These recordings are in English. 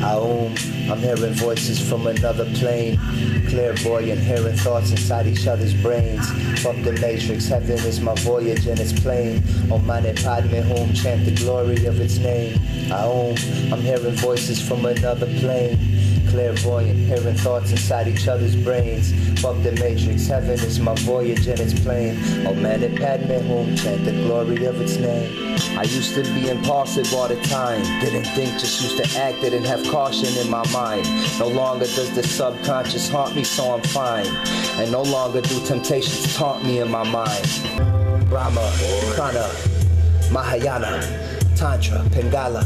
I'm hearing voices from another plane. Clairvoyant, hearing thoughts inside each other's brains. Fuck the matrix, heaven is my voyage and it's plain. Om Mani Padme Hum, chant the glory of its name. I'm hearing voices from another plane. Clairvoyant, hearing thoughts inside each other's brains. Fuck the matrix, heaven is my voyage and it's plain. Om Mani Padme Hum, chant the glory of its name. I used to be impulsive all the time. Didn't think, just used to act, didn't have caution in my mind. No longer does the subconscious haunt me, so I'm fine. And no longer do temptations taunt me in my mind. Brahma, Prana, Mahayana, Tantra, Pingala,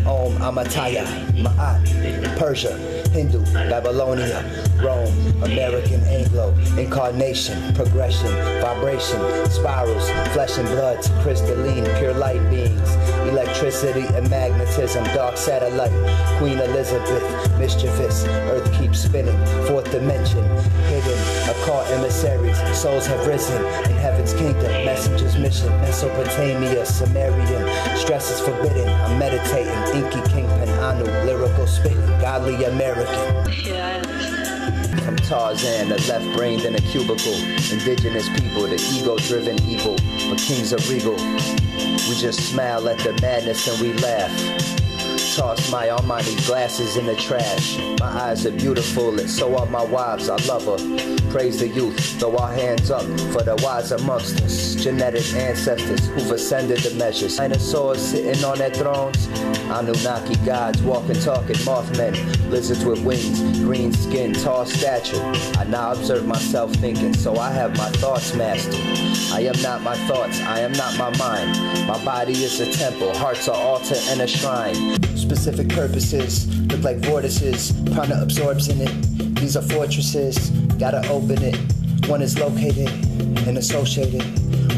Om Amataya, Ma'at, Persia, Hindu, Babylonia, Rome, American, Anglo, incarnation, progression, vibration, spirals, flesh and blood to crystalline, pure light beings, electricity and magnetism, dark satellite, Queen Elizabeth, mischievous, earth keeps spinning, fourth dimension, hidden, occult emissaries, souls have risen, in heaven's kingdom, messengers mission, Mesopotamia, Sumerian, stress is forbidden, I'm meditating, inki, kingpin, Anu, lyrical spitting, godly American. Yeah, I understand. From Tarzan, the left-brained in a cubicle, indigenous people, the ego-driven evil, but kings are regal. We just smile at the madness and we laugh. Toss my almighty glasses in the trash. My eyes are beautiful and so are my wives, I love her. Praise the youth, throw our hands up for the wise amongst us. Genetic ancestors who've ascended the measures. Dinosaurs sitting on their thrones. Anunnaki gods walking, talking, Mothmen. Lizards with wings, green skin, tall stature. I now observe myself thinking, so I have my thoughts mastered. I am not my thoughts, I am not my mind. My body is a temple, heart's an altar and a shrine. Specific purposes, look like vortices, prana absorbs in it. These are fortresses, gotta open it. One is located and associated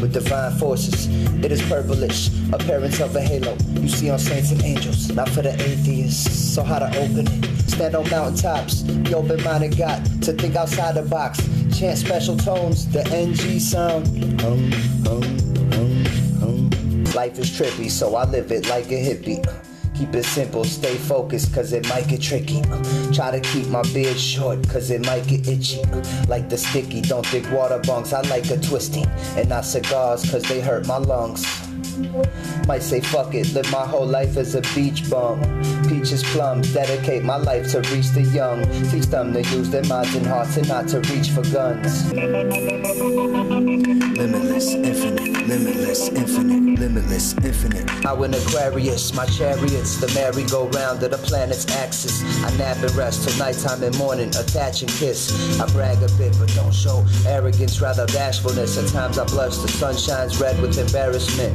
with divine forces. It is purplish, appearance of a halo you see on saints and angels, not for the atheists. So how to open it? Stand on mountaintops, the open-minded got to think outside the box. Chant special tones, the NG sound. Life is trippy, so I live it like a hippie. Keep it simple, stay focused, cause it might get tricky. Try to keep my beard short, cause it might get itchy. Like the sticky, don't dig water bunks, I like a twisty. And not cigars, cause they hurt my lungs. Might say fuck it, live my whole life as a beach bum. Peaches, plums, dedicate my life to reach the young. Teach them to use their minds and hearts and not to reach for guns. Limitless, infinite, limitless, infinite, limitless, infinite. How in Aquarius, my chariot's the merry-go-round of the planet's axis. I nap and rest till nighttime and morning, attach and kiss. I brag a bit but don't show arrogance, rather bashfulness. At times I blush, the sun shines red with embarrassment.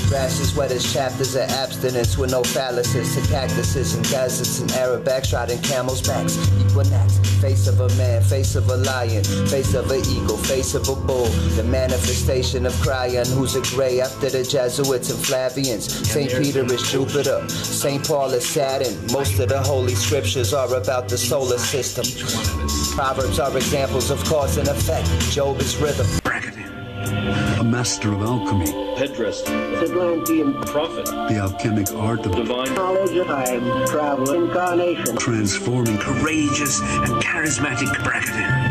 Grass is wet as chapters of abstinence with no phalluses to cactuses and deserts and Arab backs riding camels' backs. Equinox, face of a man, face of a lion, face of an eagle, face of a bull. The manifestation of Cryon, who's a gray after the Jesuits and Flavians. St. Peter is Jupiter, St. Paul is Saturn. Most of the holy scriptures are about the solar system. Proverbs are examples of cause and effect. Job is rhythm. A master of alchemy. Headdress. Atlantean prophet. The alchemic art of divine knowledge of time, travel, incarnation. Transforming courageous and charismatic bRAgadino.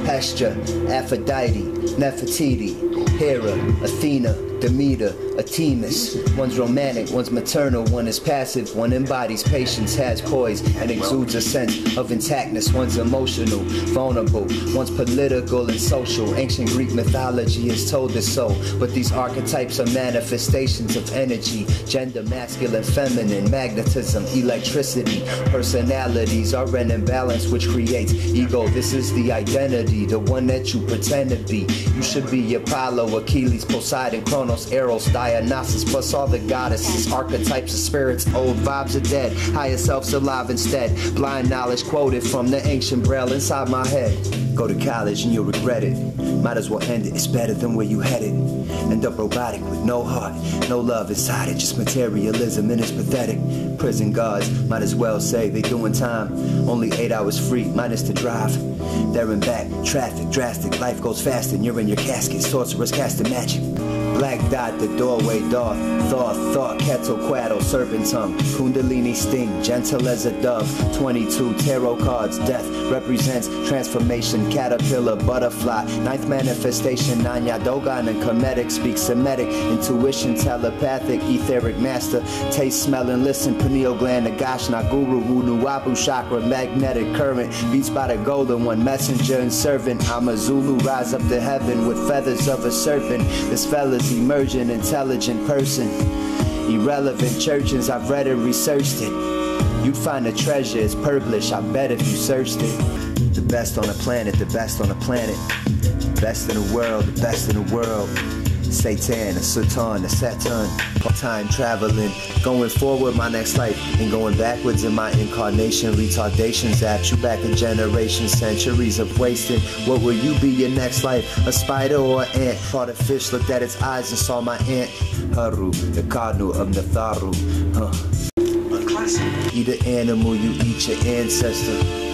Hestia, Aphrodite, Nefertiti, Hera, Athena, Demeter, Artemis. One's romantic, one's maternal, one is passive, one embodies patience, has poise, and exudes a sense of intactness. One's emotional, vulnerable, one's political and social. Ancient Greek mythology has told us so, but these archetypes are manifestations of energy, gender, masculine, feminine, magnetism, electricity. Personalities are an imbalance which creates ego. This is the identity, the one that you pretend to be. You should be Apollo, Achilles, Poseidon, Kronos, Eros, Dionysus, plus all the goddesses, archetypes of spirits, old vibes are dead, higher selves alive instead. Blind knowledge quoted from the ancient braille inside my head. Go to college and you'll regret it. Might as well end it, it's better than where you headed. End up robotic with no heart, no love inside it, just materialism and it's pathetic. Prison guards might as well say they doing time. Only 8 hours free, minus the drive. There and back, traffic, drastic, life goes fast and you're in your casket. Sorcerers casting magic. Black dot, the doorway door. Thought, Quetzalcoatl, serpent tongue, Kundalini sting, gentle as a dove. 22 tarot cards, death represents transformation, caterpillar, butterfly. Ninth manifestation, Nanya, Dogon and Kemetic, speak Semitic, intuition, telepathic, etheric master, taste, smell and listen, pineal gland, Nagashna, guru, wunu, wabu, chakra, magnetic current, beats by the golden one, messenger and servant. I'm a Zulu, rise up to heaven with feathers of a serpent. This fella's emerging, intelligent person. Irrelevant churches, I've read and researched it. You'd find a treasure, it's purplish, I bet if you searched it. The best on the planet, the best on the planet. Best in the world, the best in the world. Satan, a Satan, a Saturn. Time traveling, going forward my next life, and going backwards in my incarnation. Retardations at you back a generation, centuries of wasting. What will you be your next life? A spider or an ant? Caught a fish, looked at its eyes and saw my aunt. Haru, the cardinal of Natharu. Eat an animal, you eat your ancestor.